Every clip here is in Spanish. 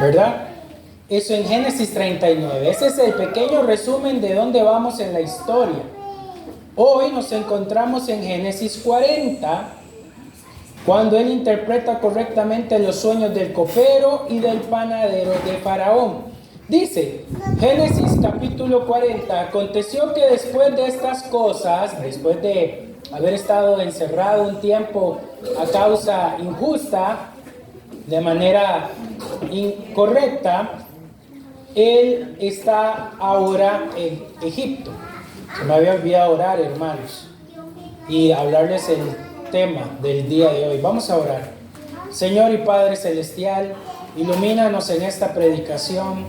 ¿verdad? Eso en Génesis 39. Ese es el pequeño resumen de dónde vamos en la historia. Hoy nos encontramos en Génesis 40, cuando él interpreta correctamente los sueños del copero y del panadero de Faraón. Dice, Génesis capítulo 40, aconteció que después de estas cosas, después de haber estado encerrado un tiempo a causa injusta, de manera incorrecta, él está ahora en Egipto. Se me había olvidado orar, hermanos, y hablarles el tema del día de hoy. Vamos a orar. Señor y Padre Celestial, ilumínanos en esta predicación.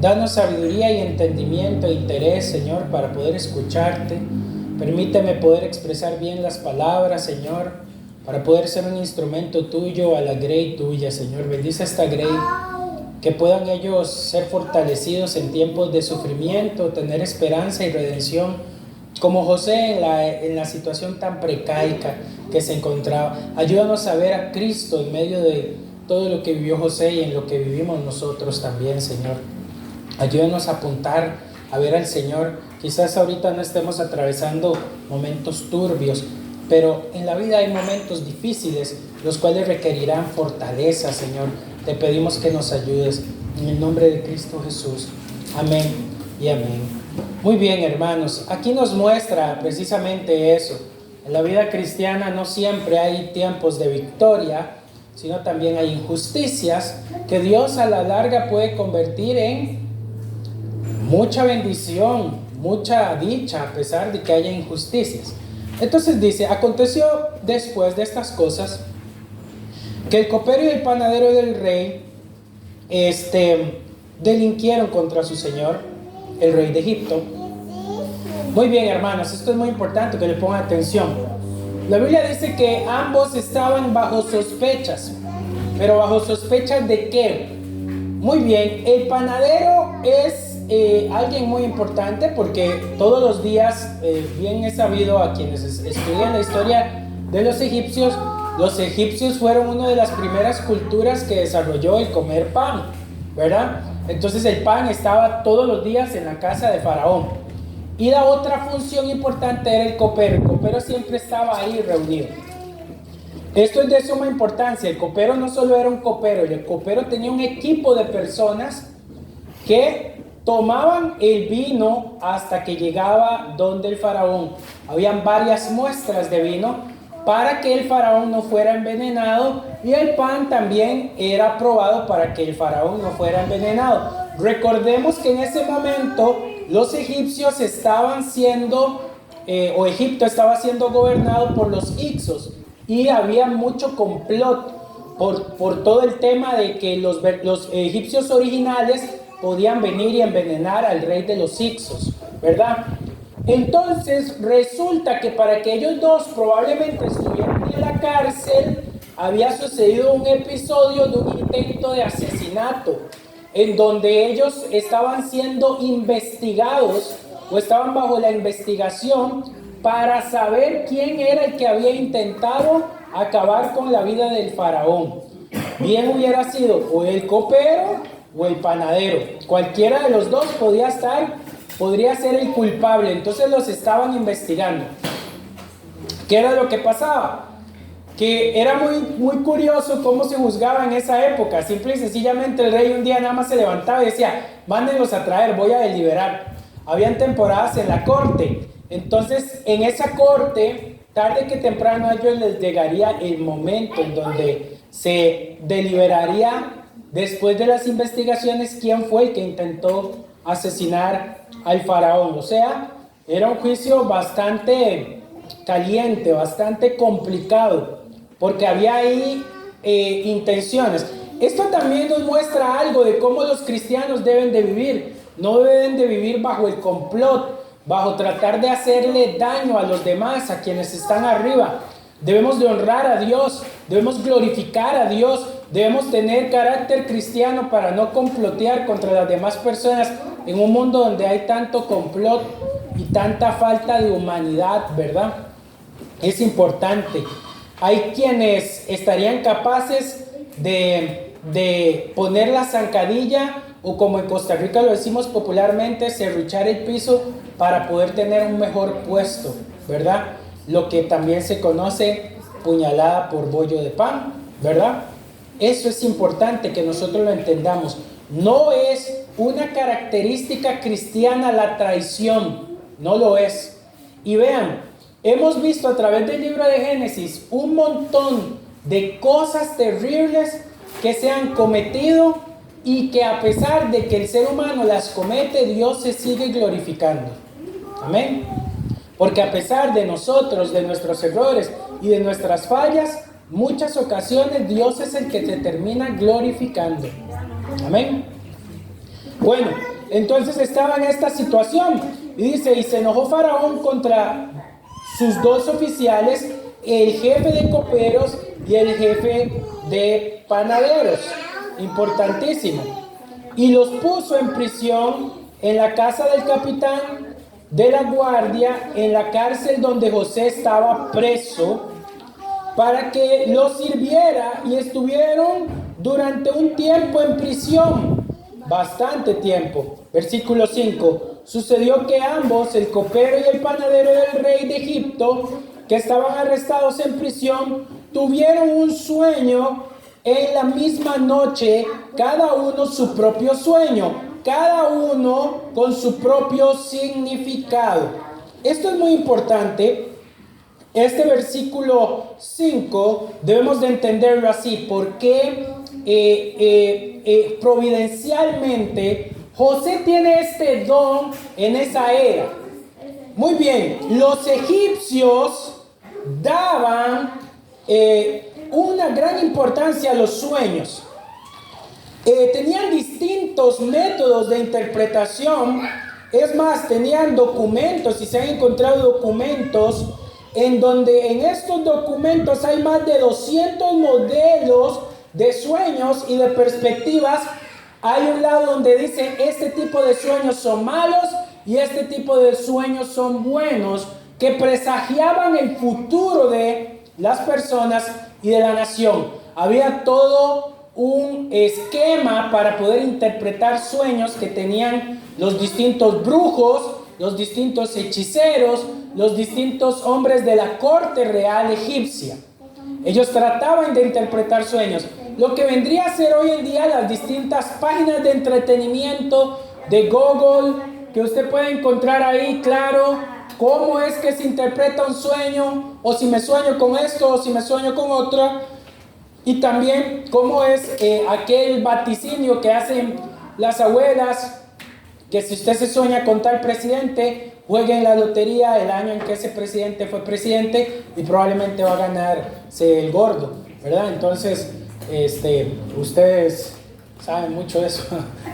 Danos sabiduría y entendimiento e interés, Señor, para poder escucharte. Permíteme poder expresar bien las palabras, Señor, para poder ser un instrumento tuyo a la grey tuya, Señor. Bendice esta grey, que puedan ellos ser fortalecidos en tiempos de sufrimiento, tener esperanza y redención, como José en la situación tan precárica que se encontraba. Ayúdanos a ver a Cristo en medio de todo lo que vivió José y en lo que vivimos nosotros también, Señor. Ayúdanos a apuntar a ver al Señor. Quizás ahorita no estemos atravesando momentos turbios, pero en la vida hay momentos difíciles, los cuales requerirán fortaleza, Señor. Te pedimos que nos ayudes en el nombre de Cristo Jesús. Amén y amén. Muy bien, hermanos, aquí nos muestra precisamente eso. En la vida cristiana no siempre hay tiempos de victoria, sino también hay injusticias que Dios a la larga puede convertir en mucha bendición, mucha dicha, a pesar de que haya injusticias. Entonces dice, aconteció después de estas cosas que el copero y el panadero del rey delinquieron contra su señor, el rey de Egipto. Muy bien, hermanos, esto es muy importante que le pongan atención. La Biblia dice que ambos estaban bajo sospechas. ¿Pero bajo sospechas de qué? Muy bien, el panadero es alguien muy importante, porque todos los días, bien es sabido a quienes estudian la historia de los egipcios fueron una de las primeras culturas que desarrolló el comer pan, ¿verdad? Entonces el pan estaba todos los días en la casa de Faraón. Y la otra función importante era el copero. El copero siempre estaba ahí reunido. Esto es de suma importancia. El copero no solo era un copero, el copero tenía un equipo de personas que tomaban el vino hasta que llegaba donde el faraón. Habían varias muestras de vino para que el faraón no fuera envenenado, y el pan también era probado para que el faraón no fuera envenenado. Recordemos que en ese momento los egipcios estaban siendo, Egipto estaba siendo gobernado por los Hicsos, y había mucho complot por todo el tema de que los egipcios originales podían venir y envenenar al rey de los Hicsos, ¿verdad? Entonces resulta que para que ellos dos probablemente estuvieran en la cárcel, había sucedido un episodio de un intento de asesinato, en donde ellos estaban siendo investigados o estaban bajo la investigación para saber quién era el que había intentado acabar con la vida del faraón. Bien hubiera sido o el copero o el panadero. Cualquiera de los dos podría ser el culpable. Entonces los estaban investigando. ¿Qué era lo que pasaba? Que era muy curioso cómo se juzgaba en esa época. Simple y sencillamente el rey un día nada más se levantaba y decía: mándenlos a traer, voy a deliberar. Habían temporadas en la corte. Entonces en esa corte, tarde que temprano a ellos les llegaría el momento en donde se deliberaría, después de las investigaciones, quién fue el que intentó asesinar al faraón. O sea, era un juicio bastante caliente, bastante complicado, porque había ahí intenciones. Esto también nos muestra algo de cómo los cristianos deben de vivir. No deben de vivir bajo el complot, bajo tratar de hacerle daño a los demás, a quienes están arriba. Debemos de honrar a Dios, debemos glorificar a Dios, debemos tener carácter cristiano para no complotear contra las demás personas en un mundo donde hay tanto complot y tanta falta de humanidad, ¿verdad? Es importante. Hay quienes estarían capaces de de poner la zancadilla, o como en Costa Rica lo decimos popularmente, serruchar el piso para poder tener un mejor puesto, ¿verdad? Lo que también se conoce puñalada por bollo de pan, ¿verdad? Eso es importante que nosotros lo entendamos. No es una característica cristiana la traición, no lo es. Y vean, hemos visto a través del libro de Génesis un montón de cosas terribles que se han cometido y que a pesar de que el ser humano las comete, Dios se sigue glorificando. Amén. Porque a pesar de nosotros, de nuestros errores y de nuestras fallas, muchas ocasiones Dios es el que te termina glorificando. Amén. Bueno, entonces estaba en esta situación y dice, y se enojó Faraón contra sus dos oficiales, el jefe de coperos y el jefe de panaderos. Importantísimo. Y los puso en prisión en la casa del capitán de la guardia, en la cárcel donde José estaba preso, para que los sirviera, y estuvieron durante un tiempo en prisión, bastante tiempo. Versículo 5. Sucedió que ambos, el copero y el panadero del rey de Egipto, que estaban arrestados en prisión, tuvieron un sueño en la misma noche, cada uno su propio sueño, cada uno con su propio significado. Esto es muy importante. Este versículo 5 debemos de entenderlo así, porque providencialmente José tiene este don en esa era. Muy bien, los egipcios daban una gran importancia a los sueños. Tenían distintos métodos de interpretación. Es más, tenían documentos, y se han encontrado documentos en donde en estos documentos hay más de 200 modelos de sueños y de perspectivas. Hay un lado donde dice este tipo de sueños son malos y este tipo de sueños son buenos, que presagiaban el futuro de las personas y de la nación. Había todo un esquema para poder interpretar sueños que tenían los distintos brujos, los distintos hechiceros, los distintos hombres de la corte real egipcia. Ellos trataban de interpretar sueños. Lo que vendría a ser hoy en día las distintas páginas de entretenimiento de Google, que usted puede encontrar ahí, claro, cómo es que se interpreta un sueño, o si me sueño con esto, o si me sueño con otro. Y también cómo es aquel vaticinio que hacen las abuelas, que si usted se sueña con tal presidente, juegue en la lotería el año en que ese presidente fue presidente y probablemente va a ganarse el gordo, ¿verdad? Entonces, ustedes saben mucho de eso,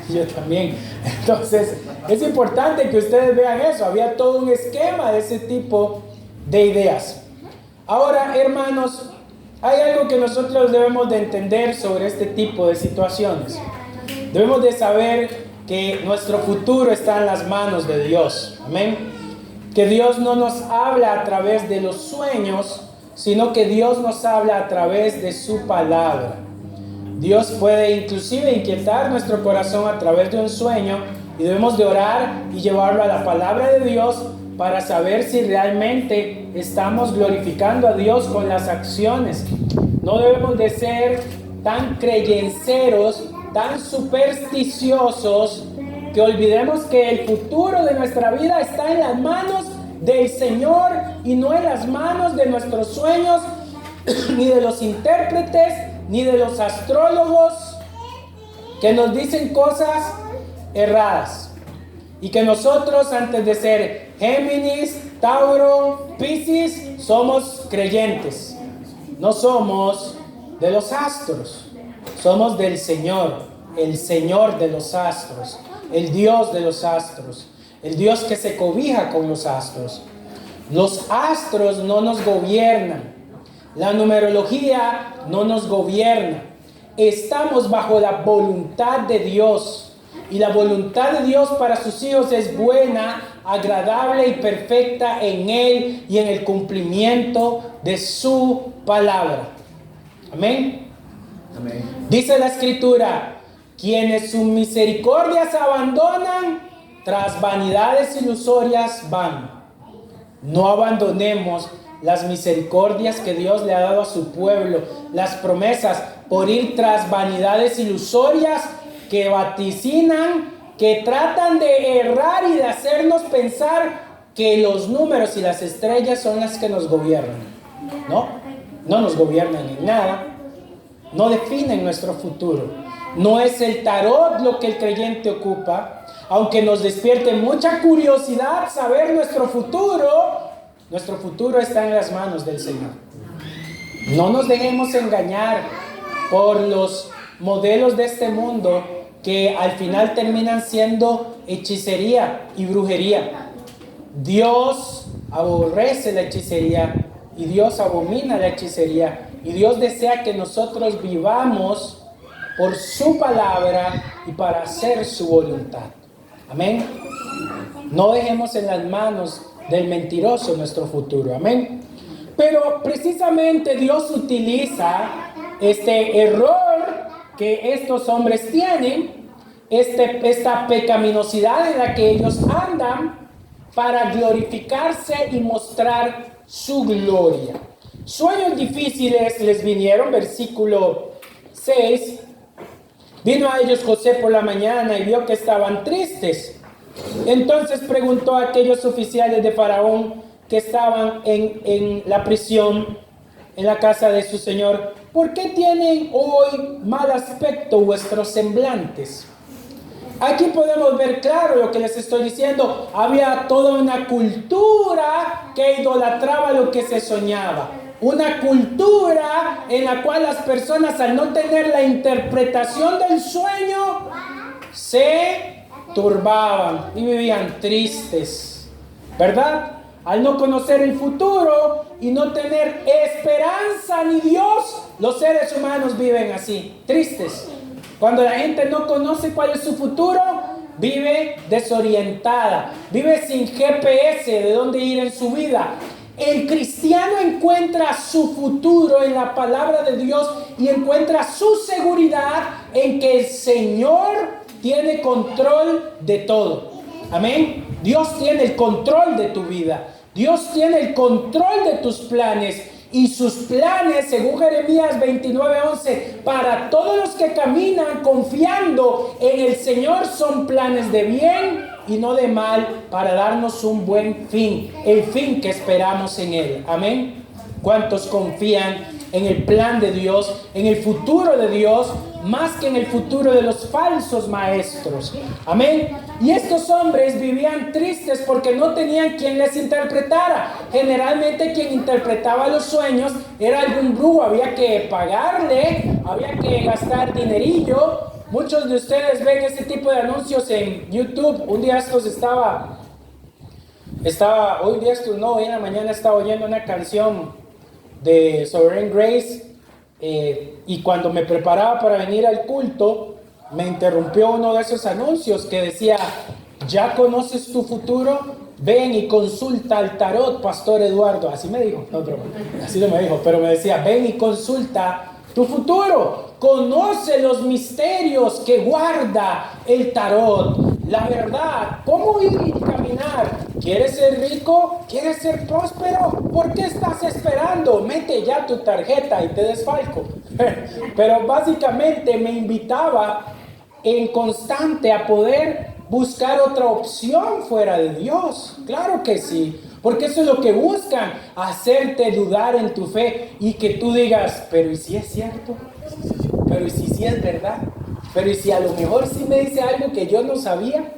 yo también. Entonces, es importante que ustedes vean eso. Había todo un esquema de ese tipo de ideas. Ahora, hermanos, hay algo que nosotros debemos de entender sobre este tipo de situaciones. Debemos de saber que nuestro futuro está en las manos de Dios. Amén. Que Dios no nos habla a través de los sueños, sino que Dios nos habla a través de su palabra. Dios puede inclusive inquietar nuestro corazón a través de un sueño, y debemos de orar y llevarlo a la palabra de Dios para saber si realmente estamos glorificando a Dios con las acciones. No debemos de ser tan creyenceros, tan supersticiosos, que olvidemos que el futuro de nuestra vida está en las manos del Señor y no en las manos de nuestros sueños, ni de los intérpretes, ni de los astrólogos que nos dicen cosas erradas. Y que nosotros, antes de ser Géminis, Tauro, Piscis, somos creyentes. No somos de los astros, somos del Señor, el Señor de los astros, el Dios de los astros, el Dios que se cobija con los astros. Los astros no nos gobiernan, la numerología no nos gobierna. Estamos bajo la voluntad de Dios, y la voluntad de Dios para sus hijos es buena, agradable y perfecta en Él y en el cumplimiento de su palabra. Amén. Amén. Dice la Escritura, quienes sus misericordias abandonan, tras vanidades ilusorias van. No abandonemos las misericordias que Dios le ha dado a su pueblo, las promesas, por ir tras vanidades ilusorias que vaticinan, que tratan de errar y de hacernos pensar que los números y las estrellas son las que nos gobiernan. No nos gobiernan en nada, no definen nuestro futuro. No es el tarot lo que el creyente ocupa, aunque nos despierte mucha curiosidad saber nuestro futuro está en las manos del Señor. No nos dejemos engañar por los modelos de este mundo que al final terminan siendo hechicería y brujería. Dios aborrece la hechicería y Dios abomina la hechicería, y Dios desea que nosotros vivamos por su palabra y para hacer su voluntad. Amén. No dejemos en las manos del mentiroso nuestro futuro. Amén. Pero precisamente Dios utiliza este error que estos hombres tienen, esta pecaminosidad en la que ellos andan, para glorificarse y mostrar su gloria. Sueños difíciles les vinieron, versículo 6. Vino a ellos José por la mañana y vio que estaban tristes. Entonces preguntó a aquellos oficiales de Faraón que estaban en la prisión, en la casa de su señor: ¿por qué tienen hoy mal aspecto vuestros semblantes? Aquí podemos ver claro lo que les estoy diciendo. Había toda una cultura que idolatraba lo que se soñaba. Una cultura en la cual las personas, al no tener la interpretación del sueño, se turbaban y vivían tristes, ¿verdad? Al no conocer el futuro y no tener esperanza ni Dios, los seres humanos viven así, tristes. Cuando la gente no conoce cuál es su futuro, vive desorientada, vive sin GPS de dónde ir en su vida. El cristiano encuentra su futuro en la palabra de Dios y encuentra su seguridad en que el Señor tiene control de todo. Amén. Dios tiene el control de tu vida. Dios tiene el control de tus planes. Y sus planes, según Jeremías 29:11, para todos los que caminan confiando en el Señor, son planes de bien y no de mal, para darnos un buen fin, el fin que esperamos en Él. Amén. ¿Cuántos confían en el plan de Dios, en el futuro de Dios, más que en el futuro de los falsos maestros? Amén. Y estos hombres vivían tristes porque no tenían quien les interpretara. Generalmente quien interpretaba los sueños era algún brujo. Había que pagarle, había que gastar dinerillo. Muchos de ustedes ven ese tipo de anuncios en YouTube. Un día estos hoy en la mañana estaba oyendo una canción de Sovereign Grace, y cuando me preparaba para venir al culto, me interrumpió uno de esos anuncios que decía: ¿ya conoces tu futuro? Ven y consulta al tarot, Pastor Eduardo. Así me dijo, no, pero así no me dijo, pero me decía: ven y consulta tu futuro, conoce los misterios que guarda el tarot, la verdad, cómo ir y caminar. ¿Quieres ser rico? ¿Quieres ser próspero? ¿Por qué estás esperando? Mete ya tu tarjeta y te desfalco. Pero básicamente me invitaba en constante a poder buscar otra opción fuera de Dios. Claro que sí, porque eso es lo que buscan, hacerte dudar en tu fe y que tú digas: pero ¿y si es cierto? Pero ¿y si sí es verdad? Pero ¿y si a lo mejor sí me dice algo que yo no sabía?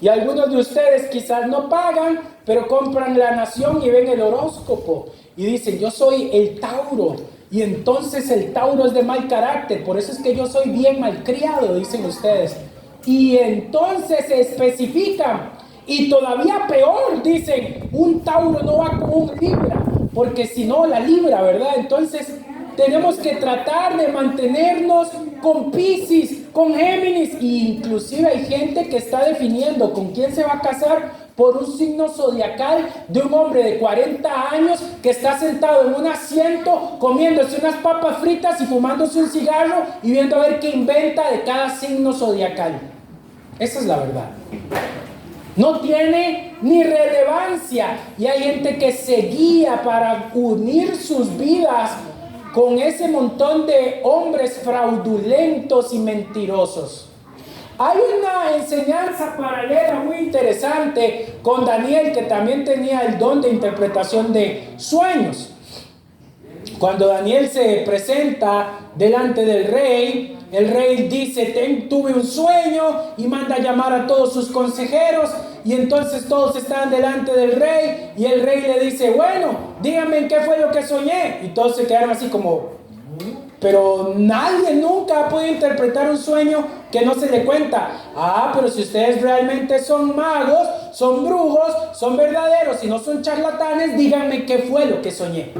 Y algunos de ustedes quizás no pagan, pero compran La Nación y ven el horóscopo y dicen: yo soy el Tauro, y entonces el Tauro es de mal carácter, por eso es que yo soy bien malcriado, dicen ustedes. Y entonces se especifican, y todavía peor, dicen: un Tauro no va con un Libra, porque si no, la Libra, ¿verdad? Entonces tenemos que tratar de mantenernos con Piscis, con Géminis, e inclusive hay gente que está definiendo con quién se va a casar por un signo zodiacal de un hombre de 40 años que está sentado en un asiento comiéndose unas papas fritas y fumándose un cigarro y viendo a ver qué inventa de cada signo zodiacal. Esa es la verdad. No tiene ni relevancia, y hay gente que se guía para unir sus vidas con ese montón de hombres fraudulentos y mentirosos. Hay una enseñanza paralela muy interesante con Daniel, que también tenía el don de interpretación de sueños. Cuando Daniel se presenta delante del rey, el rey dice: tuve un sueño, y manda a llamar a todos sus consejeros, y entonces todos están delante del rey, y el rey le dice: bueno, díganme qué fue lo que soñé. Y todos se quedaron así como: pero nadie nunca ha podido interpretar un sueño que no se le cuenta. Pero si ustedes realmente son magos, son brujos, son verdaderos y no son charlatanes, díganme qué fue lo que soñé.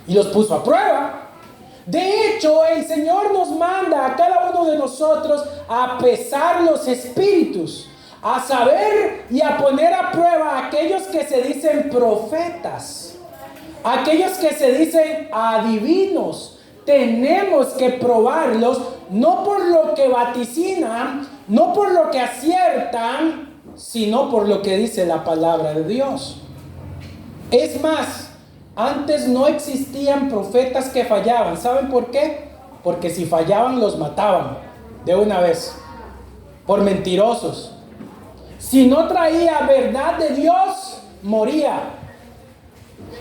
Y los puso a prueba. De hecho, el Señor nos manda a cada uno de nosotros a pesar los espíritus, a saber y a poner a prueba a aquellos que se dicen profetas, aquellos que se dicen adivinos. Tenemos que probarlos, no por lo que vaticinan, no por lo que aciertan, sino por lo que dice la palabra de Dios. Es más, antes no existían profetas que fallaban. ¿Saben por qué? Porque si fallaban los mataban de una vez, por mentirosos. Si no traía verdad de Dios, moría.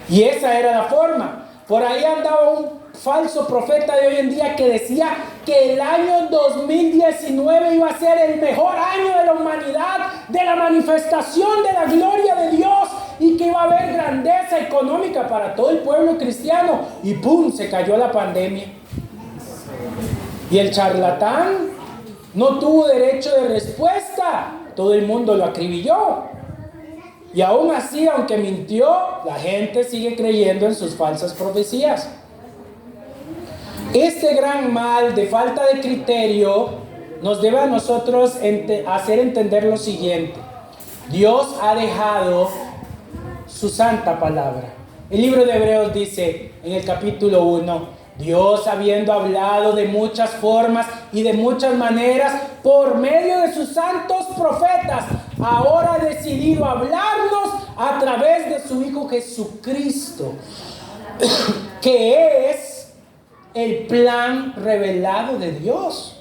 Y esa era la forma. Por ahí andaba un falso profeta de hoy en día que decía que el año 2019 iba a ser el mejor año de la humanidad, de la manifestación de la gloria de Dios, y que iba a haber grandeza económica para todo el pueblo cristiano. Y ¡pum!, se cayó la pandemia. Y el charlatán no tuvo derecho de respuesta. Todo el mundo lo acribilló. Y aún así, aunque mintió, la gente sigue creyendo en sus falsas profecías. Este gran mal de falta de criterio nos debe a nosotros hacer entender lo siguiente: Dios ha dejado su santa palabra. El libro de Hebreos dice en el capítulo 1: Dios, habiendo hablado de muchas formas y de muchas maneras por medio de sus santos profetas, ahora ha decidido hablarnos a través de su Hijo Jesucristo, que es el plan revelado de Dios.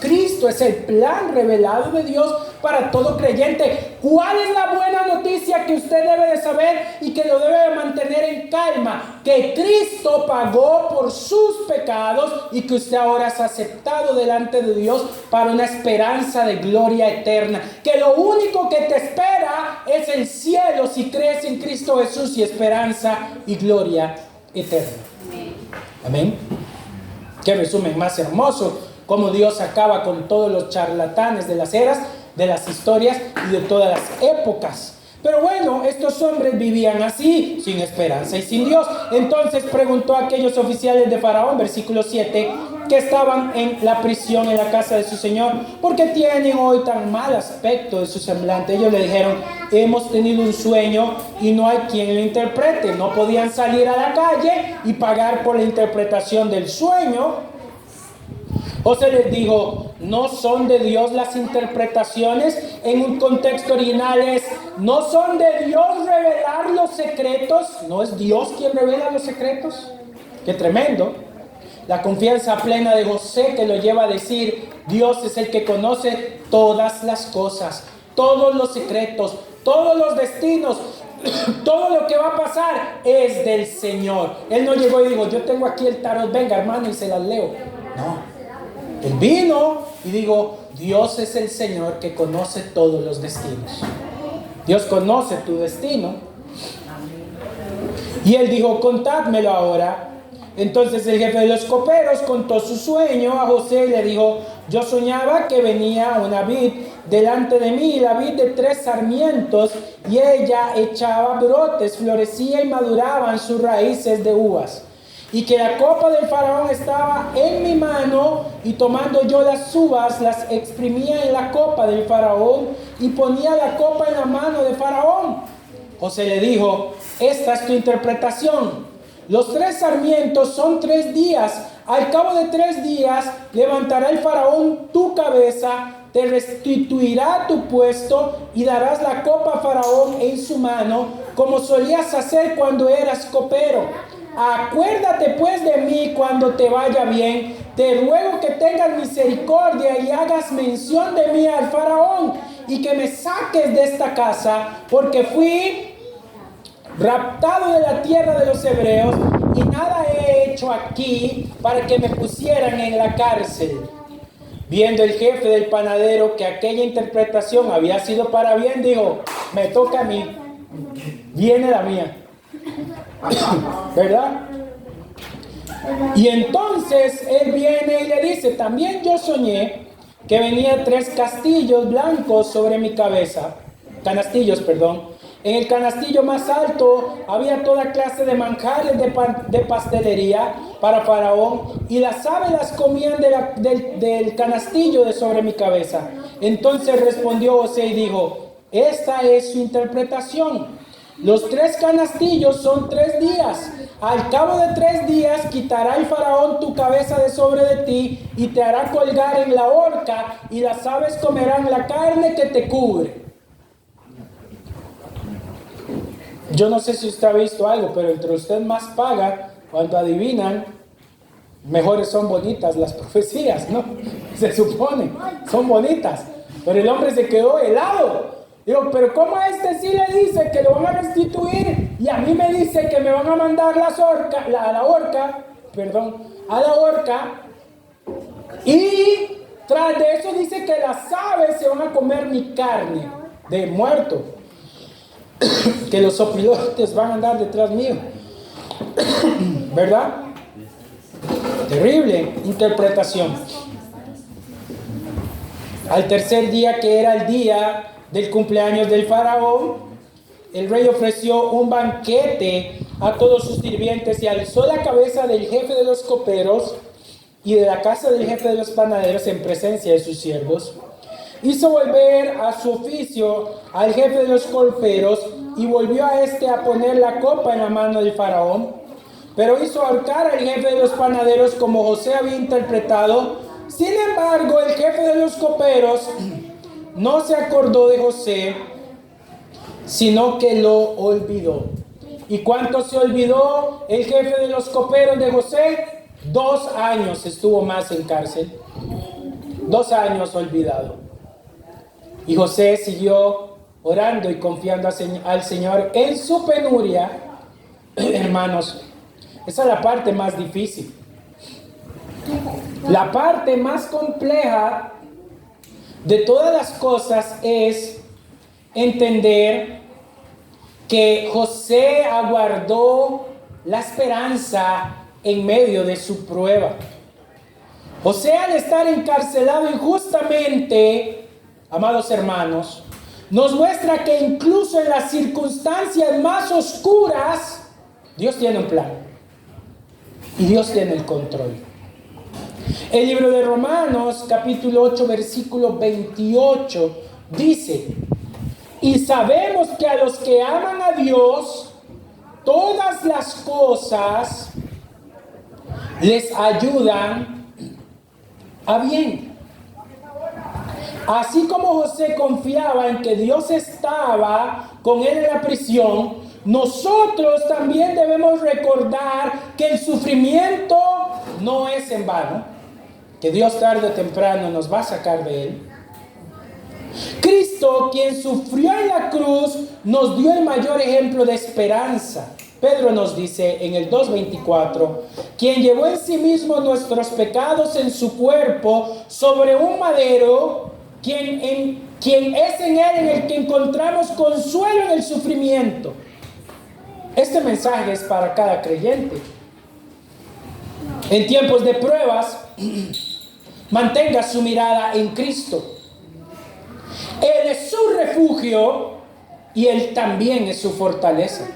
Cristo es el plan revelado de Dios para todo creyente. ¿Cuál es la buena noticia que usted debe de saber y que lo debe de mantener en calma? Que Cristo pagó por sus pecados y que usted ahora es aceptado delante de Dios para una esperanza de gloria eterna. Que lo único que te espera es el cielo si crees en Cristo Jesús, y esperanza y gloria eterna. Amén. Qué resumen más hermoso. Cómo Dios acaba con todos los charlatanes de las eras, de las historias y de todas las épocas. Pero bueno, estos hombres vivían así, sin esperanza y sin Dios. Entonces preguntó a aquellos oficiales de Faraón, versículo 7, que estaban en la prisión en la casa de su señor: ¿por qué tienen hoy tan mal aspecto de su semblante? Ellos le dijeron: hemos tenido un sueño y no hay quien lo interprete. No podían salir a la calle y pagar por la interpretación del sueño. José les dijo: ¿no son de Dios las interpretaciones? En un contexto original es: ¿no son de Dios revelar los secretos? ¿No es Dios quien revela los secretos? ¡Qué tremendo! La confianza plena de José, que lo lleva a decir: Dios es el que conoce todas las cosas, todos los secretos, todos los destinos. Todo lo que va a pasar es del Señor. Él no llegó y dijo: yo tengo aquí el tarot, venga hermano, y se las leo. No. Él vino y dijo: Dios es el Señor que conoce todos los destinos. Dios conoce tu destino. Y él dijo: contádmelo ahora. Entonces el jefe de los coperos contó su sueño a José y le dijo: yo soñaba que venía una vid delante de mí, la vid de 3 sarmientos, y ella echaba brotes, florecía y maduraban sus raíces de uvas. y que la copa del faraón estaba en mi mano, y tomando yo las uvas, las exprimía en la copa del faraón, y ponía la copa en la mano de faraón. José le dijo: esta es tu interpretación. Los 3 sarmientos son 3 días. Al cabo de 3 días levantará el faraón tu cabeza, te restituirá tu puesto y darás la copa a faraón en su mano, como solías hacer cuando eras copero. Acuérdate pues de mí cuando te vaya bien. Te ruego que tengas misericordia y hagas mención de mí al faraón, y que me saques de esta casa, porque fui raptado de la tierra de los hebreos, y nada he hecho aquí para que me pusieran en la cárcel. Viendo el jefe del panadero que aquella interpretación había sido para bien, dijo: me toca a mí, viene la mía. ¿Verdad? Y entonces él viene y le dice: también yo soñé que venía 3 castillos blancos sobre mi cabeza, canastillos, perdón. En el canastillo más alto había toda clase de manjares de pastelería para faraón, y las aves las comían del canastillo de sobre mi cabeza. Entonces respondió José y dijo: esta es su interpretación. Los 3 canastillos son 3 días. Al cabo de 3 días quitará el faraón tu cabeza de sobre de ti, y te hará colgar en la horca, y las aves comerán la carne que te cubre. Yo no sé si usted ha visto algo, pero entre usted más paga, cuando adivinan, mejores son bonitas las profecías, ¿no? Se supone, son bonitas. Pero el hombre se quedó helado. Digo: pero ¿cómo a este sí le dice que lo van a restituir, y a mí me dice que me van a mandar a la horca? Y tras de eso dice que las aves se van a comer mi carne de muerto, que los sopilotes van a andar detrás mío. ¿Verdad? Terrible interpretación. Al tercer día, que era el día del cumpleaños del faraón, el rey ofreció un banquete a todos sus sirvientes, y alzó la cabeza del jefe de los coperos y de la casa del jefe de los panaderos en presencia de sus siervos. Hizo volver a su oficio al jefe de los coperos, y volvió a este a poner la copa en la mano del faraón. Pero hizo ahorcar al jefe de los panaderos, como José había interpretado. Sin embargo, el jefe de los coperos no se acordó de José, sino que lo olvidó. ¿Y cuánto se olvidó el jefe de los coperos de José? 2 años estuvo más en cárcel. 2 años olvidado. Y José siguió orando y confiando al Señor en su penuria. Hermanos, esa es la parte más difícil. La parte más compleja de todas las cosas es entender que José aguardó la esperanza en medio de su prueba. José, al estar encarcelado injustamente, amados hermanos, nos muestra que incluso en las circunstancias más oscuras, Dios tiene un plan y Dios tiene el control. El libro de Romanos, capítulo 8, versículo 28, dice: y sabemos que a los que aman a Dios, todas las cosas les ayudan a bien. Así como José confiaba en que Dios estaba con él en la prisión, nosotros también debemos recordar que el sufrimiento no es en vano, que Dios tarde o temprano nos va a sacar de él. Cristo, quien sufrió en la cruz, nos dio el mayor ejemplo de esperanza. Pedro nos dice en el 2:24, quien llevó en sí mismo nuestros pecados en su cuerpo sobre un madero, quien es en él en el que encontramos consuelo en el sufrimiento. Este mensaje es para cada creyente. En tiempos de pruebas, mantenga su mirada en Cristo. Él es su refugio y Él también es su fortaleza.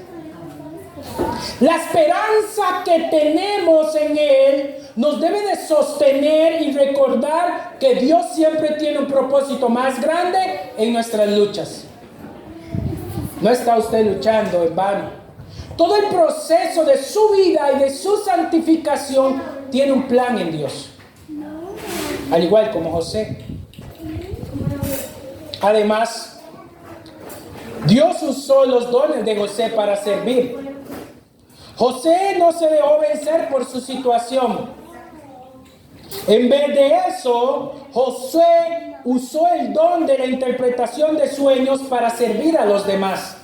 La esperanza que tenemos en Él nos debe de sostener y recordar que Dios siempre tiene un propósito más grande en nuestras luchas. No está usted luchando en vano. Todo el proceso de su vida y de su santificación tiene un plan en Dios. Al igual como José. Además, Dios usó los dones de José para servir. José no se dejó vencer por su situación. En vez de eso, José usó el don de la interpretación de sueños para servir a los demás.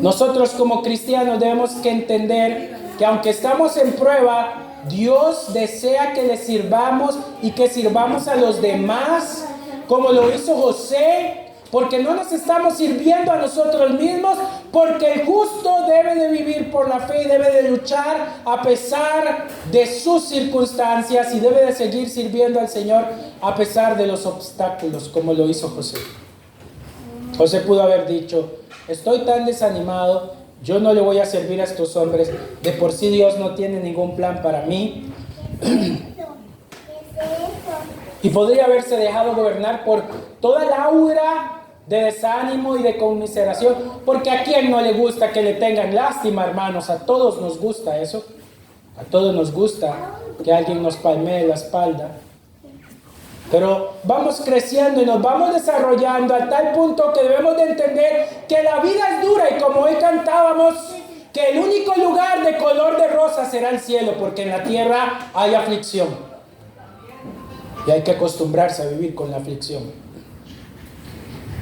Nosotros como cristianos debemos que entender que aunque estamos en prueba, Dios desea que le sirvamos y que sirvamos a los demás como lo hizo José, porque no nos estamos sirviendo a nosotros mismos, porque el justo debe de vivir por la fe y debe de luchar a pesar de sus circunstancias y debe de seguir sirviendo al Señor a pesar de los obstáculos, como lo hizo José. José pudo haber dicho: estoy tan desanimado, yo no le voy a servir a estos hombres, de por sí Dios no tiene ningún plan para mí. Y podría haberse dejado gobernar por toda la aura de desánimo y de conmiseración, porque a quién no le gusta que le tengan lástima, hermanos. A todos nos gusta eso. A todos nos gusta que alguien nos palmee la espalda. Pero vamos creciendo y nos vamos desarrollando a tal punto que debemos de entender que la vida es dura, y como hoy cantábamos, que el único lugar de color de rosa será el cielo, porque en la tierra hay aflicción. Y hay que acostumbrarse a vivir con la aflicción.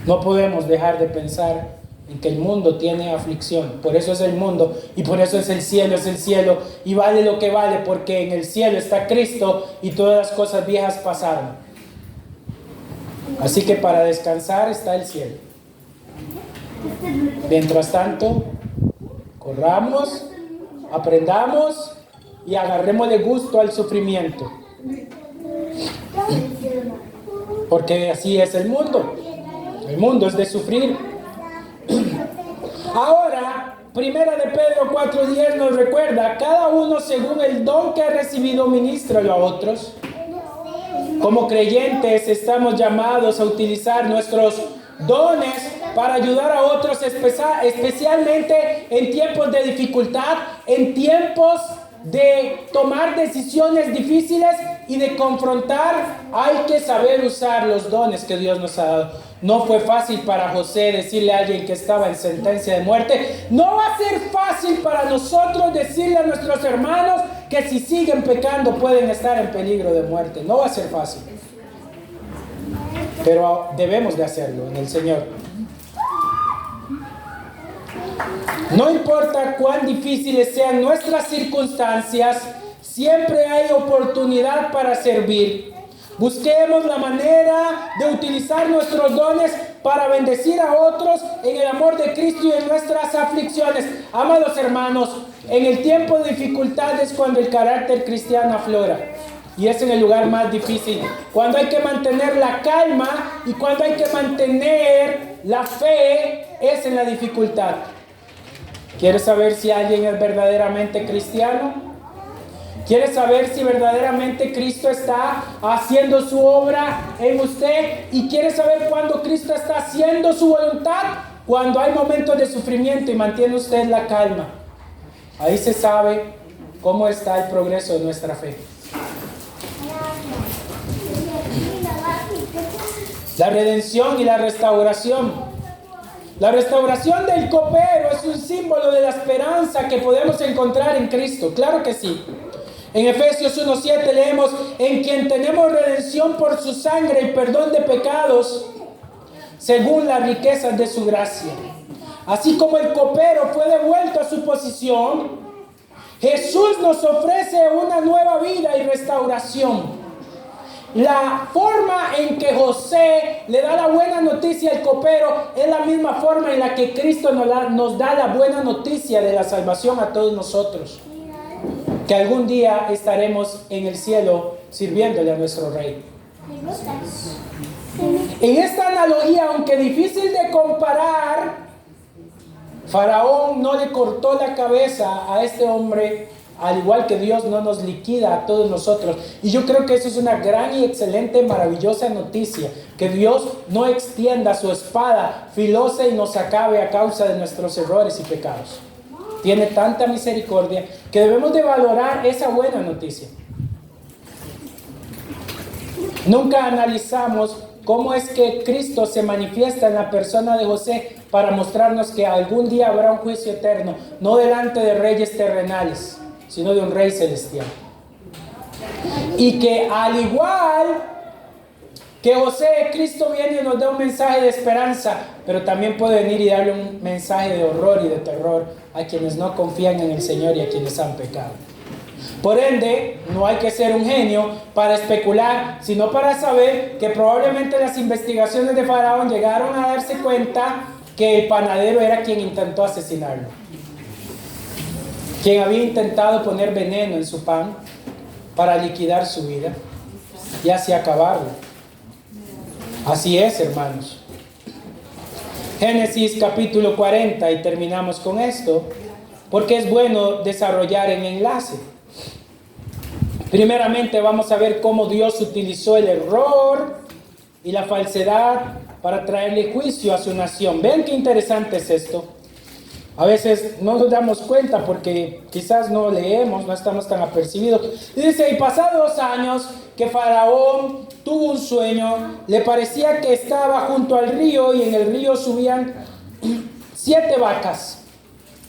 No podemos dejar de pensar en que el mundo tiene aflicción. Por eso es el mundo y por eso es el cielo y vale lo que vale, porque en el cielo está Cristo y todas las cosas viejas pasaron. Así que para descansar está el cielo. Mientras tanto, corramos, aprendamos y agarrémosle gusto al sufrimiento. Porque así es el mundo. El mundo es de sufrir. Ahora, Primera de Pedro 4:10 nos recuerda: cada uno según el don que ha recibido, ministralo a otros. Como creyentes estamos llamados a utilizar nuestros dones para ayudar a otros, especialmente en tiempos de dificultad, en tiempos de tomar decisiones difíciles y de confrontar. Hay que saber usar los dones que Dios nos ha dado. No fue fácil para José decirle a alguien que estaba en sentencia de muerte. No va a ser fácil para nosotros decirle a nuestros hermanos que si siguen pecando pueden estar en peligro de muerte. No va a ser fácil. Pero debemos de hacerlo en el Señor. No importa cuán difíciles sean nuestras circunstancias, siempre hay oportunidad para servir. Busquemos la manera de utilizar nuestros dones para bendecir a otros en el amor de Cristo y en nuestras aflicciones. Amados hermanos, en el tiempo de dificultad es cuando el carácter cristiano aflora. Y es en el lugar más difícil, cuando hay que mantener la calma y cuando hay que mantener la fe, es en la dificultad. ¿Quieres saber si alguien es verdaderamente cristiano? ¿Quieres saber si verdaderamente Cristo está haciendo su obra en usted? ¿Y quieres saber cuándo Cristo está haciendo su voluntad? Cuando hay momentos de sufrimiento y mantiene usted la calma. Ahí se sabe cómo está el progreso de nuestra fe. La redención y la restauración. La restauración del copero es un símbolo de la esperanza que podemos encontrar en Cristo. Claro que sí. En Efesios 1:7 leemos: en quien tenemos redención por su sangre y perdón de pecados, según las riquezas de su gracia. Así como el copero fue devuelto a su posición, Jesús nos ofrece una nueva vida y restauración. La forma en que José le da la buena noticia al copero es la misma forma en la que Cristo nos da la buena noticia de la salvación a todos nosotros. Que algún día estaremos en el cielo sirviéndole a nuestro Rey. En esta analogía, aunque difícil de comparar Faraón no le cortó la cabeza a este hombre, al igual que Dios no nos liquida a todos nosotros. Y yo creo que eso es una gran y excelente, maravillosa noticia, que Dios no extienda su espada filosa y nos acabe a causa de nuestros errores y pecados. Tiene tanta misericordia que debemos de valorar esa buena noticia. Nunca analizamos cómo es que Cristo se manifiesta en la persona de José para mostrarnos que algún día habrá un juicio eterno, no delante de reyes terrenales, sino de un rey celestial. Y que al igual que José, Cristo viene y nos da un mensaje de esperanza, pero también puede venir y darle un mensaje de horror y de terror a quienes no confían en el Señor y a quienes han pecado. Por ende, no hay que ser un genio para especular, sino para saber que probablemente las investigaciones de Faraón llegaron a darse cuenta que el panadero era quien intentó asesinarlo, quien había intentado poner veneno en su pan para liquidar su vida y así acabarlo. Así es, hermanos. Génesis capítulo 40, y terminamos con esto, porque es bueno desarrollar el enlace. Primeramente vamos a ver cómo Dios utilizó el error y la falsedad para traerle juicio a su nación. Vean qué interesante es esto. A veces no nos damos cuenta porque quizás no leemos, no estamos tan apercibidos. Dice, y pasados años que Faraón tuvo un sueño, le parecía que estaba junto al río y en el río subían 7 vacas.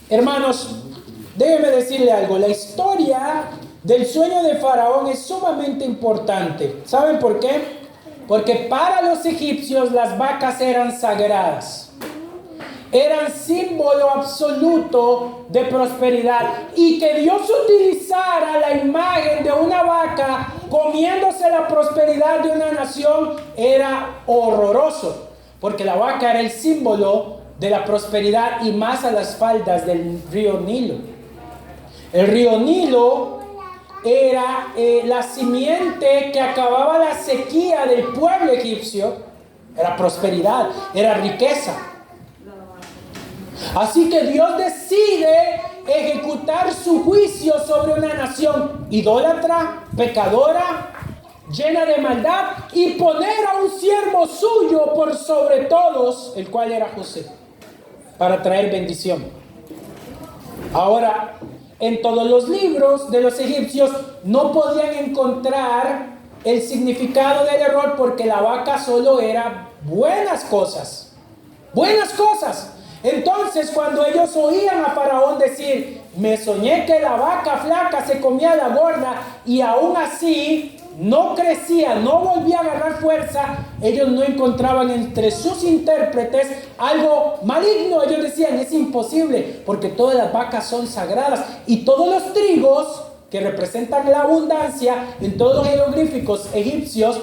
Hermanos, déjenme decirle algo, la historia del sueño de Faraón es sumamente importante. ¿Saben por qué? Porque para los egipcios las vacas eran sagradas. Eran símbolo absoluto de prosperidad. Y que Dios utilizara la imagen de una vaca comiéndose la prosperidad de una nación era horroroso. Porque la vaca era el símbolo de la prosperidad y más a las faldas del río Nilo. El río Nilo era la simiente que acababa la sequía del pueblo egipcio. Era prosperidad, era riqueza. Así que Dios decide ejecutar su juicio sobre una nación idólatra, pecadora, llena de maldad, y poner a un siervo suyo por sobre todos, el cual era José, para traer bendición. Ahora, en todos los libros de los egipcios no podían encontrar el significado del error, porque la vaca solo era buenas cosas. Buenas cosas. Entonces, cuando ellos oían a Faraón decir, me soñé que la vaca flaca se comía a la gorda y aún así no crecía, no volvía a agarrar fuerza, ellos no encontraban entre sus intérpretes algo maligno. Ellos decían, es imposible, porque todas las vacas son sagradas y todos los trigos que representan la abundancia en todos los jeroglíficos egipcios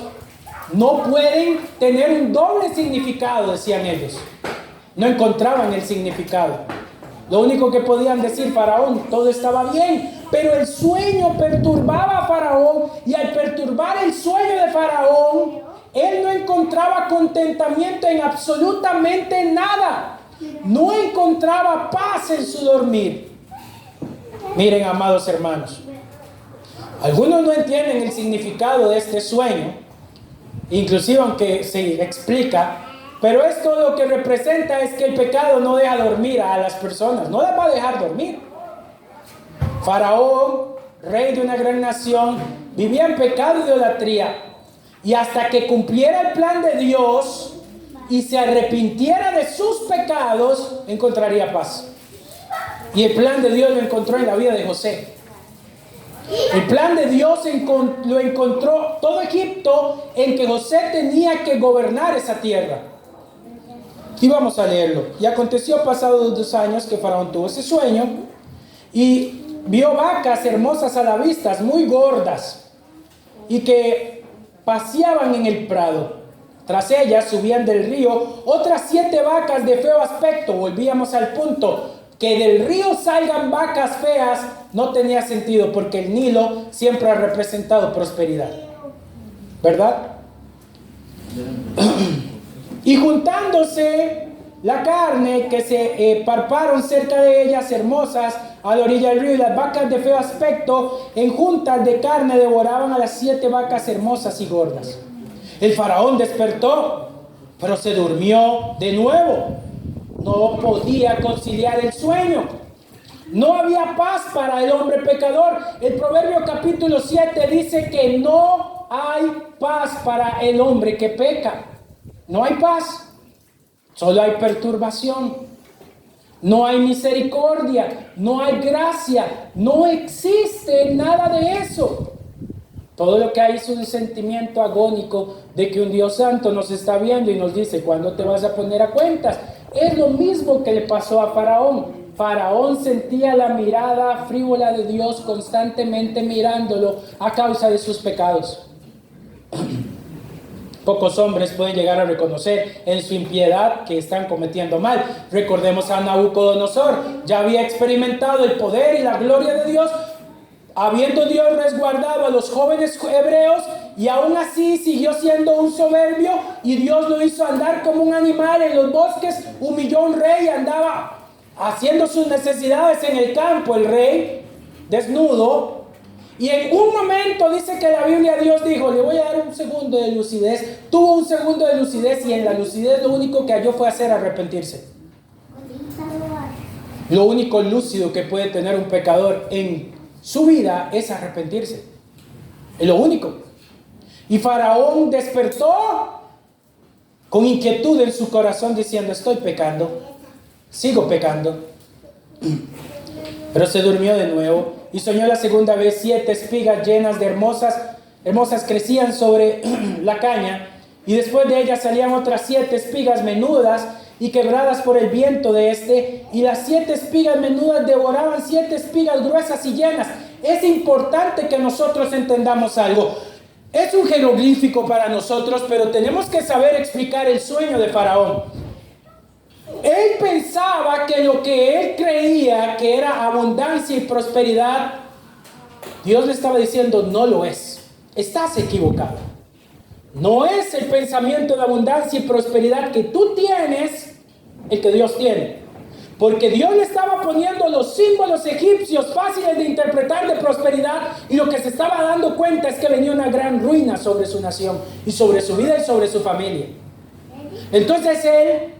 no pueden tener un doble significado, decían ellos. No encontraban el significado. Lo único que podían decir, Faraón, todo estaba bien, pero el sueño perturbaba a Faraón, y al perturbar el sueño de Faraón, él no encontraba contentamiento en absolutamente nada. No encontraba paz en su dormir. Miren, amados hermanos, algunos no entienden el significado de este sueño, inclusive aunque se explica. Pero esto lo que representa es que el pecado no deja dormir a las personas, no las va a dejar dormir. Faraón, rey de una gran nación, vivía en pecado e idolatría. Y hasta que cumpliera el plan de Dios y se arrepintiera de sus pecados, encontraría paz. Y el plan de Dios lo encontró en la vida de José. El plan de Dios lo encontró todo Egipto, en que José tenía que gobernar esa tierra. Y vamos a leerlo. Y aconteció pasados 2 años que Faraón tuvo ese sueño y vio vacas hermosas a la vista, muy gordas, y que paseaban en el prado. Tras ellas subían del río otras 7 vacas de feo aspecto. Volvíamos al punto. Que del río salgan vacas feas no tenía sentido, porque el Nilo siempre ha representado prosperidad, ¿verdad? Y juntándose la carne que se parparon cerca de ellas, hermosas, a la orilla del río, y las vacas de feo aspecto, en juntas de carne, devoraban a las 7 vacas hermosas y gordas. El faraón despertó, pero se durmió de nuevo. No podía conciliar el sueño. No había paz para el hombre pecador. El Proverbio capítulo 7 dice que no hay paz para el hombre que peca. No hay paz. Solo hay perturbación. No hay misericordia. No hay gracia. No existe nada de eso. Todo lo que hay es un sentimiento agónico de que un Dios santo nos está viendo y nos dice: ¿cuándo te vas a poner a cuentas? Es lo mismo que le pasó a Faraón. Faraón sentía la mirada frívola de Dios constantemente mirándolo a causa de sus pecados. Pocos hombres pueden llegar a reconocer en su impiedad que están cometiendo mal. Recordemos a Nabucodonosor. Ya había experimentado el poder y la gloria de Dios, habiendo Dios resguardado a los jóvenes hebreos, y aún así siguió siendo un soberbio, y Dios lo hizo andar como un animal en los bosques. Humilló a un rey y andaba haciendo sus necesidades en el campo, el rey desnudo. Y en un momento dice que la Biblia, Dios dijo: le voy a dar un segundo de lucidez. Tuvo un segundo de lucidez, y en la lucidez lo único que halló fue hacer arrepentirse. Lo único lúcido que puede tener un pecador en su vida es arrepentirse. Es lo único. Y Faraón despertó con inquietud en su corazón, diciendo: estoy pecando, sigo pecando. Pero se durmió de nuevo y soñó la segunda vez. 7 espigas llenas de hermosas crecían sobre la caña, y después de ellas salían otras 7 espigas menudas y quebradas por el viento de este, y las 7 espigas menudas devoraban 7 espigas gruesas y llenas. Es importante que nosotros entendamos algo. Es un jeroglífico para nosotros, pero tenemos que saber explicar el sueño de Faraón. Él pensaba que lo que él creía que era abundancia y prosperidad, Dios le estaba diciendo: no lo es, estás equivocado. No es el pensamiento de abundancia y prosperidad que tú tienes el que Dios tiene. Porque Dios le estaba poniendo los símbolos egipcios fáciles de interpretar de prosperidad, y lo que se estaba dando cuenta es que venía una gran ruina sobre su nación y sobre su vida y sobre su familia. Entonces él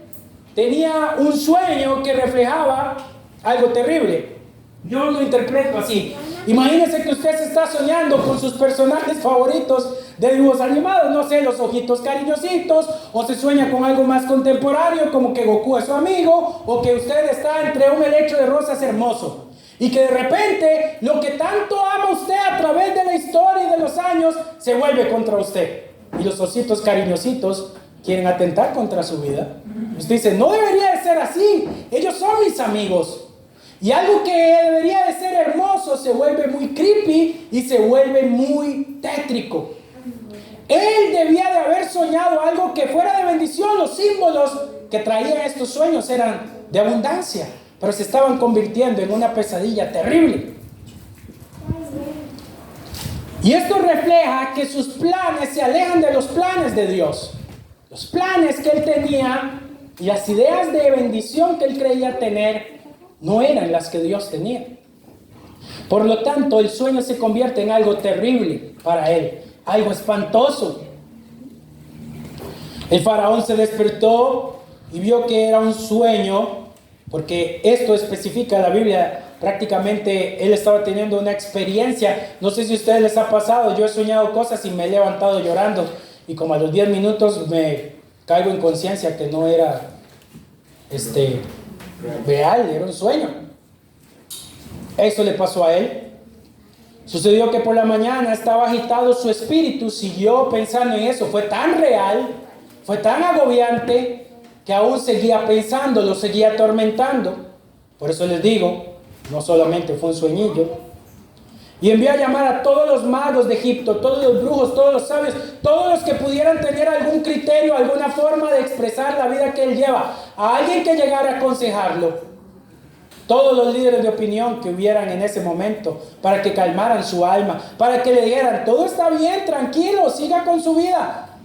tenía un sueño que reflejaba algo terrible. Yo lo interpreto así. Imagínense que usted se está soñando con sus personajes favoritos de dibujos animados, no sé, los ojitos cariñositos, o se sueña con algo más contemporáneo, como que Goku es su amigo, o que usted está entre un helecho de rosas hermoso, y que de repente lo que tanto ama usted a través de la historia y de los años se vuelve contra usted, y los ositos cariñositos quieren atentar contra su vida. Usted dice: no debería de ser así, ellos son mis amigos. Y algo que debería de ser hermoso se vuelve muy creepy y se vuelve muy tétrico. Él debía de haber soñado algo que fuera de bendición. Los símbolos que traían estos sueños eran de abundancia, pero se estaban convirtiendo en una pesadilla terrible. Y esto refleja que sus planes se alejan de los planes de Dios. Los planes que él tenía y las ideas de bendición que él creía tener no eran las que Dios tenía. Por lo tanto, el sueño se convierte en algo terrible para él, algo espantoso. El faraón se despertó y vio que era un sueño, porque esto especifica la Biblia. Prácticamente él estaba teniendo una experiencia. No sé si a ustedes les ha pasado, yo he soñado cosas y me he levantado llorando, y como a los 10 minutos me caigo en conciencia que no era real, era un sueño. Eso le pasó a él. Sucedió que por la mañana estaba agitado su espíritu, siguió pensando en eso. Fue tan real, fue tan agobiante, que aún seguía pensando, lo seguía atormentando. Por eso les digo, no solamente fue un sueñillo. Y envió a llamar a todos los magos de Egipto, todos los brujos, todos los sabios, todos los que pudieran tener algún criterio, alguna forma de expresar la vida que él lleva, a alguien que llegara a aconsejarlo. Todos los líderes de opinión que hubieran en ese momento, para que calmaran su alma, para que le dijeran: todo está bien, tranquilo, siga con su vida.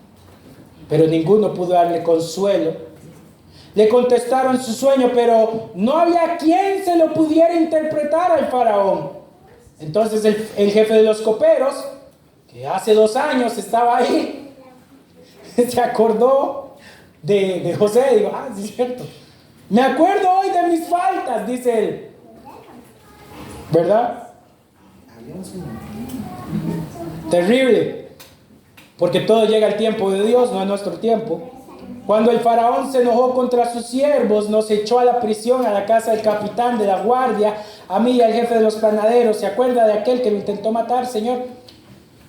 Pero ninguno pudo darle consuelo. Le contestaron su sueño, pero no había quien se lo pudiera interpretar al faraón. Entonces el jefe de los coperos, que hace 2 años estaba ahí, se acordó de José. Digo, sí es cierto. Me acuerdo hoy de mis faltas, dice él. ¿Verdad? Terrible. Porque todo llega al tiempo de Dios, no a nuestro tiempo. Cuando el faraón se enojó contra sus siervos, nos echó a la prisión, a la casa del capitán de la guardia, a mí y al jefe de los panaderos. ¿Se acuerda de aquel que lo intentó matar, Señor?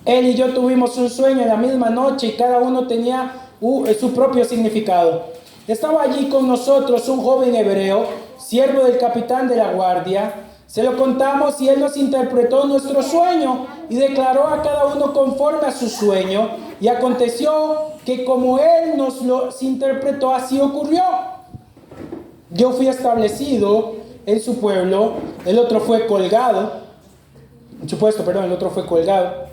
Él y yo tuvimos un sueño en la misma noche y cada uno tenía su propio significado. Estaba allí con nosotros un joven hebreo, siervo del capitán de la guardia. Se lo contamos y él nos interpretó nuestro sueño y declaró a cada uno conforme a su sueño. Y aconteció que como él nos lo interpretó, así ocurrió. Yo fui establecido en su pueblo, el otro fue colgado. En su puesto, perdón, el otro fue colgado.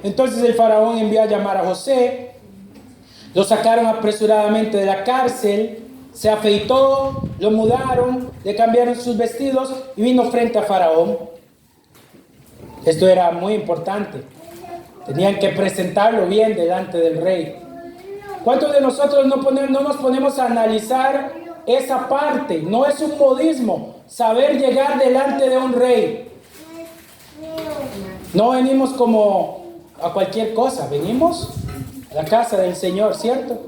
Entonces el faraón envió a llamar a José. Lo sacaron apresuradamente de la cárcel. Se afeitó, lo mudaron, le cambiaron sus vestidos y vino frente a Faraón. Esto era muy importante. Tenían que presentarlo bien delante del rey. ¿Cuántos de nosotros no nos ponemos a analizar esa parte? No es un modismo saber llegar delante de un rey. No venimos como a cualquier cosa, venimos a la casa del Señor, ¿cierto?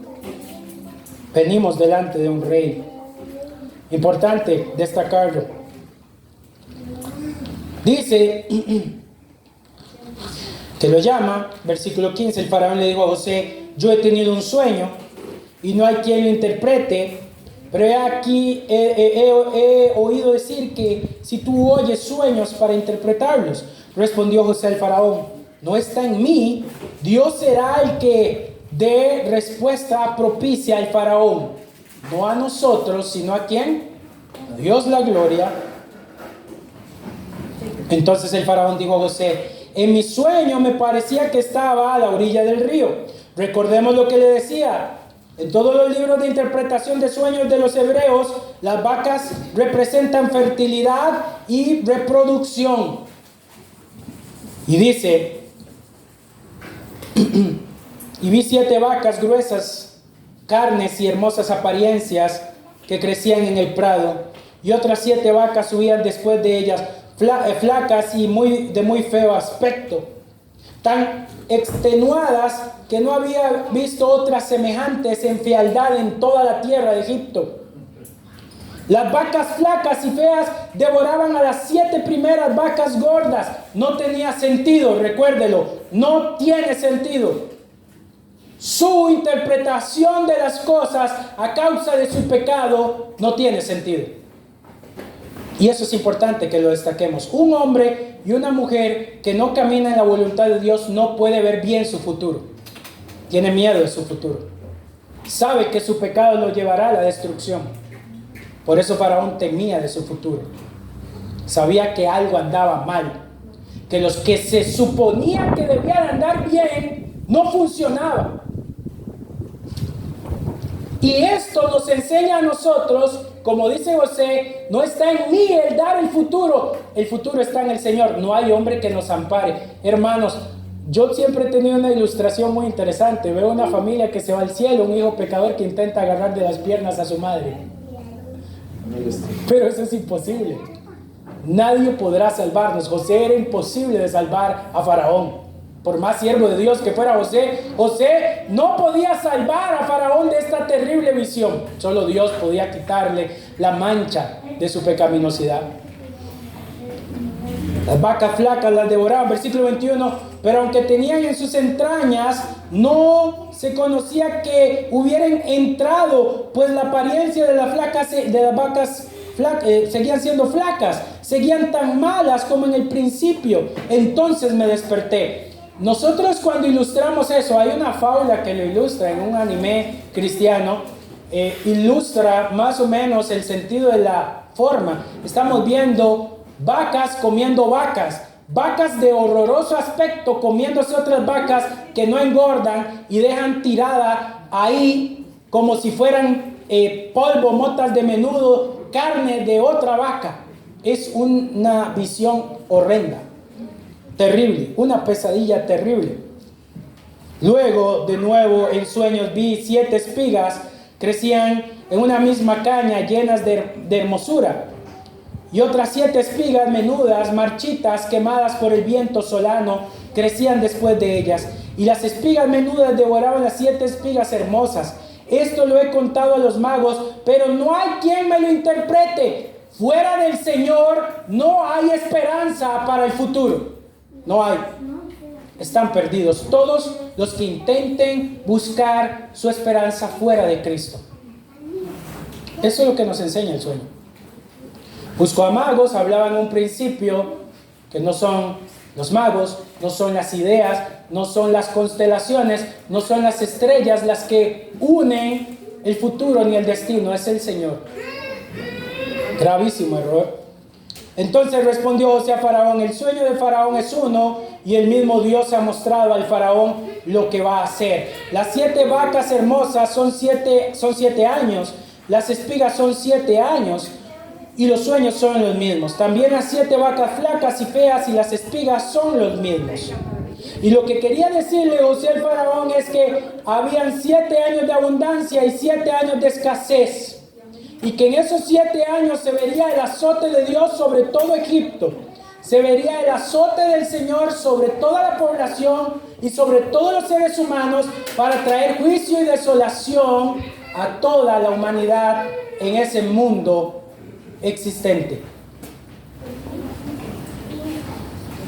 Venimos delante de un rey. Importante destacarlo. Dice que lo llama, versículo 15, el faraón le dijo a José: yo he tenido un sueño y no hay quien lo interprete, pero he aquí, he oído decir que si tú oyes sueños para interpretarlos. Respondió José al faraón: no está en mí, Dios será el que dé respuesta propicia al faraón, no a nosotros, sino a ¿quién? A Dios la gloria. Entonces el faraón dijo a José: en mi sueño me parecía que estaba a la orilla del río. Recordemos lo que le decía. En todos los libros de interpretación de sueños de los hebreos, las vacas representan fertilidad y reproducción. Y dice: y vi 7 vacas gruesas, carnes y hermosas apariencias, que crecían en el prado, y otras 7 vacas subían después de ellas, flacas y de muy feo aspecto, tan extenuadas que no había visto otras semejantes en fealdad en toda la tierra de Egipto. Las vacas flacas y feas devoraban a las 7 primeras vacas gordas. No tenía sentido, recuérdelo, no tiene sentido. Su interpretación de las cosas a causa de su pecado no tiene sentido. Y eso es importante que lo destaquemos. Un hombre y una mujer que no camina en la voluntad de Dios no puede ver bien su futuro. Tiene miedo de su futuro. Sabe que su pecado lo llevará a la destrucción. Por eso Faraón temía de su futuro. Sabía que algo andaba mal. Que los que se suponía que debían andar bien no funcionaba. Y esto nos enseña a nosotros, como dice José: no está en mí el dar el futuro está en el Señor. No hay hombre que nos ampare. Hermanos, yo siempre he tenido una ilustración muy interesante. Veo una familia que se va al cielo, un hijo pecador que intenta agarrar de las piernas a su madre. Pero eso es imposible. Nadie podrá salvarnos. José era imposible de salvar a Faraón. Por más siervo de Dios que fuera José no podía salvar a Faraón de esta terrible visión. Solo Dios podía quitarle la mancha de su pecaminosidad. Las vacas flacas las devoraban, versículo 21, pero aunque tenían en sus entrañas, no se conocía que hubieran entrado, pues la apariencia de las vacas seguían siendo flacas, seguían tan malas como en el principio. Entonces me desperté. Nosotros cuando ilustramos eso, hay una fábula que lo ilustra en un anime cristiano, ilustra más o menos el sentido de la forma. Estamos viendo vacas comiendo vacas, vacas de horroroso aspecto comiéndose otras vacas que no engordan y dejan tirada ahí como si fueran polvo, motas de menudo, carne de otra vaca. Es una visión horrenda, terrible, una pesadilla terrible. Luego, de nuevo, en sueños vi 7 espigas, crecían en una misma caña, llenas de hermosura. Y otras 7 espigas menudas, marchitas, quemadas por el viento solano, crecían después de ellas. Y las espigas menudas devoraban las 7 espigas hermosas. Esto lo he contado a los magos, pero no hay quien me lo interprete. Fuera del Señor no hay esperanza para el futuro. No hay. Están perdidos todos los que intenten buscar su esperanza fuera de Cristo. Eso es lo que nos enseña el sueño. Buscó a magos, hablaban en un principio que no son los magos, no son las ideas, no son las constelaciones, no son las estrellas las que unen el futuro ni el destino, es el Señor. Gravísimo error. Entonces respondió José a Faraón: el sueño de Faraón es uno, y el mismo Dios ha mostrado al Faraón lo que va a hacer. Las 7 vacas hermosas son 7 años, las espigas son 7 años, y los sueños son los mismos. También las 7 vacas flacas y feas y las espigas son los mismos. Y lo que quería decirle José al Faraón es que habían 7 años de abundancia y 7 años de escasez. Y que en esos 7 años se vería el azote de Dios sobre todo Egipto. Se vería el azote del Señor sobre toda la población y sobre todos los seres humanos, para traer juicio y desolación a toda la humanidad en ese mundo existente.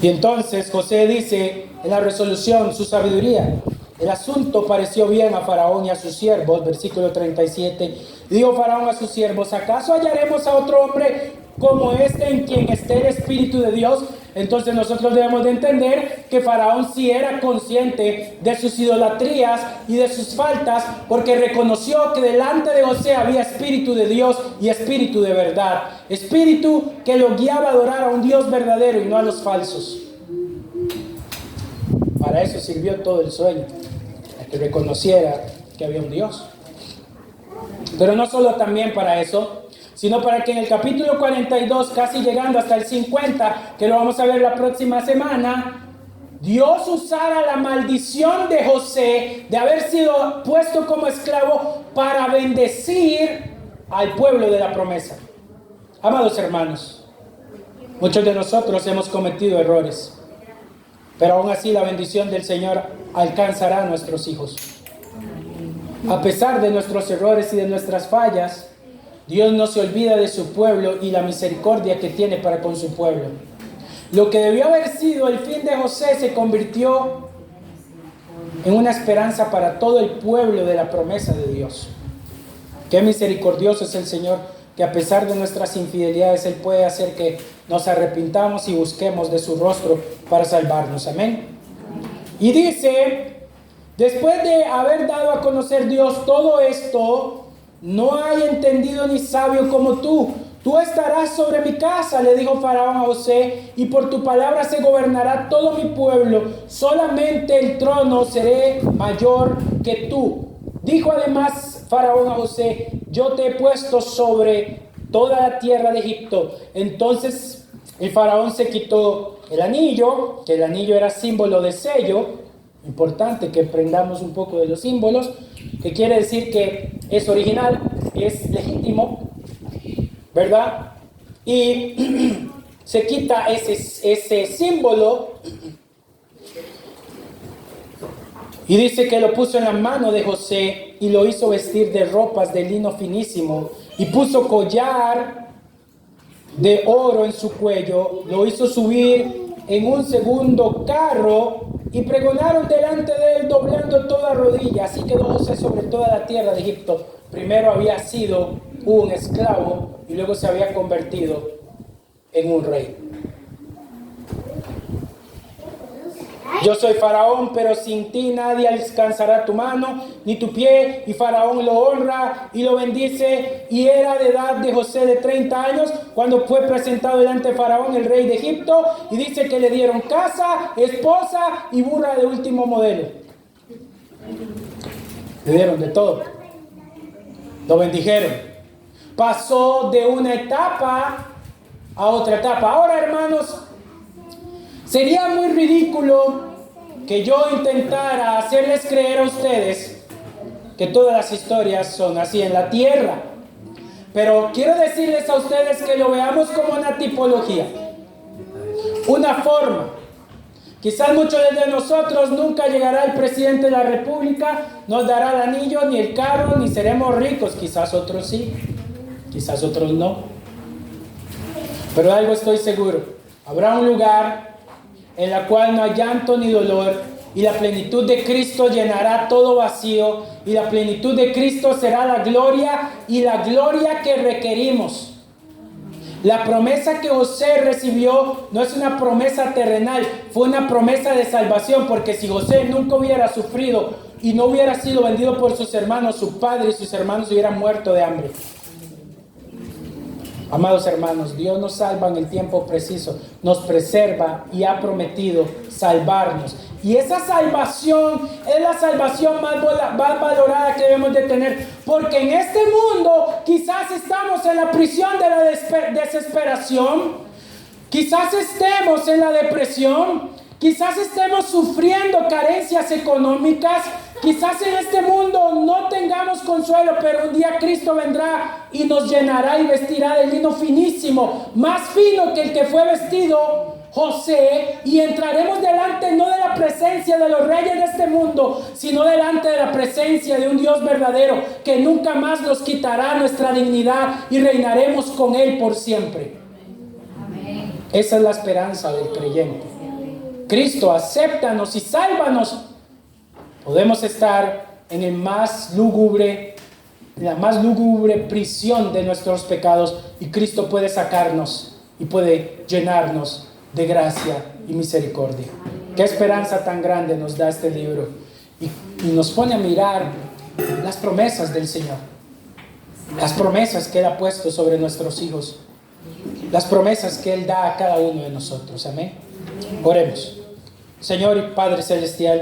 Y entonces José dice en la resolución su sabiduría: el asunto pareció bien a Faraón y a sus siervos. Versículo 37. Dijo Faraón a sus siervos: ¿acaso hallaremos a otro hombre como este en quien esté el Espíritu de Dios? Entonces nosotros debemos de entender que Faraón sí era consciente de sus idolatrías y de sus faltas, porque reconoció que delante de José había Espíritu de Dios y Espíritu de verdad. Espíritu que lo guiaba a adorar a un Dios verdadero y no a los falsos. Para eso sirvió todo el sueño, para que reconociera que había un Dios. Pero no solo también para eso, sino para que en el capítulo 42, casi llegando hasta el 50, que lo vamos a ver la próxima semana, Dios usara la maldición de José de haber sido puesto como esclavo para bendecir al pueblo de la promesa. Amados hermanos, muchos de nosotros hemos cometido errores, pero aún así la bendición del Señor alcanzará a nuestros hijos. A pesar de nuestros errores y de nuestras fallas, Dios no se olvida de su pueblo y la misericordia que tiene para con su pueblo. Lo que debió haber sido el fin de José se convirtió en una esperanza para todo el pueblo de la promesa de Dios. Qué misericordioso es el Señor, que a pesar de nuestras infidelidades, Él puede hacer que nos arrepintamos y busquemos de su rostro para salvarnos. Amén. Y dice: después de haber dado a conocer Dios todo esto, no hay entendido ni sabio como tú. Tú estarás sobre mi casa, le dijo Faraón a José, y por tu palabra se gobernará todo mi pueblo. Solamente el trono seré mayor que tú. Dijo además Faraón a José: yo te he puesto sobre toda la tierra de Egipto. Entonces el Faraón se quitó el anillo, que el anillo era símbolo de sello. Importante que aprendamos un poco de los símbolos, que quiere decir que es original, es legítimo, ¿verdad? Y se quita ese símbolo y dice que lo puso en la mano de José y lo hizo vestir de ropas de lino finísimo, y puso collar de oro en su cuello, lo hizo subir en un segundo carro y pregonaron delante de él, doblando toda rodilla. Así quedó José sobre toda la tierra de Egipto. Primero había sido un esclavo y luego se había convertido en un rey. Yo soy Faraón, pero sin ti nadie alcanzará tu mano ni tu pie. Y Faraón lo honra y lo bendice. Y era de edad de José de 30 años cuando fue presentado delante de Faraón, el rey de Egipto. Y dice que le dieron casa, esposa y burra de último modelo. Le dieron de todo. Lo bendijeron. Pasó de una etapa a otra etapa. Ahora, hermanos, sería muy ridículo que yo intentara hacerles creer a ustedes que todas las historias son así en la tierra. Pero quiero decirles a ustedes que lo veamos como una tipología, una forma. Quizás muchos de nosotros nunca llegará el presidente de la república, nos dará el anillo, ni el carro, ni seremos ricos. Quizás otros sí, quizás otros no. Pero algo estoy seguro, habrá un lugar en el cual no hay llanto ni dolor, y la plenitud de Cristo llenará todo vacío, y la plenitud de Cristo será la gloria, y la gloria que requerimos. La promesa que José recibió no es una promesa terrenal, fue una promesa de salvación, porque si José nunca hubiera sufrido y no hubiera sido vendido por sus hermanos, su padre y sus hermanos hubieran muerto de hambre. Amados hermanos, Dios nos salva en el tiempo preciso, nos preserva y ha prometido salvarnos. Y esa salvación es la salvación más valorada que debemos de tener, porque en este mundo quizás estamos en la prisión de la desesperación, quizás estemos en la depresión, quizás estemos sufriendo carencias económicas, quizás en este mundo no tengamos consuelo, pero un día Cristo vendrá y nos llenará y vestirá de lino finísimo, más fino que el que fue vestido José, y entraremos delante no de la presencia de los reyes de este mundo, sino delante de la presencia de un Dios verdadero que nunca más nos quitará nuestra dignidad y reinaremos con Él por siempre. Amén. Esa es la esperanza del creyente. Cristo, acéptanos y sálvanos. Podemos estar en la más lúgubre prisión de nuestros pecados, y Cristo puede sacarnos y puede llenarnos de gracia y misericordia. Qué esperanza tan grande nos da este libro, y nos pone a mirar las promesas del Señor, las promesas que Él ha puesto sobre nuestros hijos, las promesas que Él da a cada uno de nosotros. Amén. Oremos. Señor y Padre Celestial,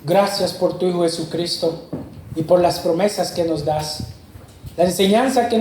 gracias por tu Hijo Jesucristo y por las promesas que nos das, la enseñanza que